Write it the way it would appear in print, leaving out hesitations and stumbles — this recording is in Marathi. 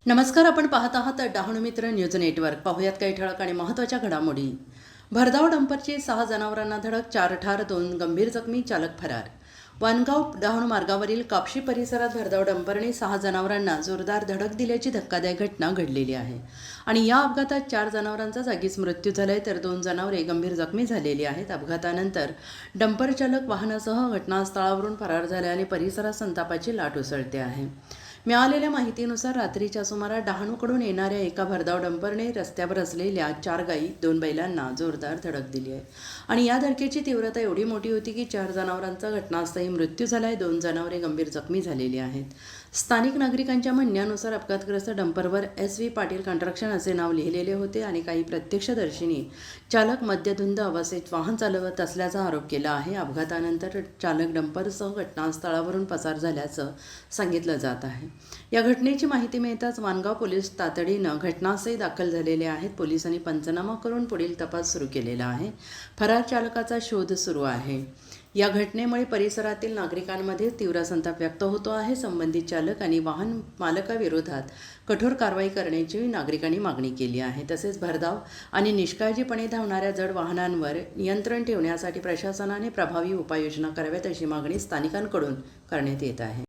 नमस्कार. आपण पाहत आहात डहाणू मित्र न्यूज नेटवर्क. पाहुयात काही ठळक आणि महत्त्वाच्या घडामोडी. भरधाव डंपरची 6 जनावरांना धडक, 4 ठार, 2 गंभीर जखमी, चालक फरार. वानगाव डहाणू मार्गावरील कापशी परिसरात भरधाव डंपरने 6 जनावरांना जोरदार धडक दिल्याची धक्कादायक घटना घडलेली आहे आणि या अपघातात 4 जनावरांचा जागीच मृत्यू झालाय तर 2 जनावरे गंभीर जखमी झालेली आहेत. अपघातानंतर डंपर चालक वाहनासह घटनास्थळावरून फरार झाल्याने परिसरात संतापाची लाट उसळते आहे. मिळालेल्या माहितीनुसार रात्रीच्या सुमारास डहाणूकडून येणाऱ्या एका भरधाव डंपरने रस्त्यावर असलेल्या 4 गायी 2 बैलांना जोरदार धडक दिली आहे आणि या धडकेची तीव्रता एवढी मोठी होती की 4 जनावरांचा घटनास्थळी मृत्यू झाला आहे. 2 जनावरे गंभीर जखमी झालेली आहेत. स्थानिक नागरिकांच्या म्हणण्यानुसार अपघातग्रस्त डंपरवर SV पाटील कंस्ट्रक्शन असे नाव लिहिलेले होते आणि काही प्रत्यक्षदर्शींनी चालक मद्यधुंद अवस्थेत वाहन चालवत असल्याचा आरोप केला आहे. अपघातानंतर चालक डंपरसह घटनास्थळावरून पसार झाल्याचं सांगितलं जात आहे. या घटनेची माहिती मिळताच वानगाव पोलीस तातडीनं घटनास्थळी दाखल झालेले आहेत. पोलिसांनी पंचनामा करून पुढील तपास सुरू केलेला आहे. फरार चालकाचा शोध सुरू आहे. या घटनेमुळे परिसरातील नागरिकांमध्ये तीव्र संताप व्यक्त होतो आहे. संबंधित चालक आणि वाहन मालकाविरोधात कठोर कारवाई करण्याची नागरिकांनी मागणी केली आहे. तसेच भरधाव आणि निष्काळजीपणे धावणाऱ्या जड वाहनांवर नियंत्रण ठेवण्यासाठी प्रशासनाने प्रभावी उपाययोजना कराव्यात अशी मागणी स्थानिकांकडून करण्यात येत आहे.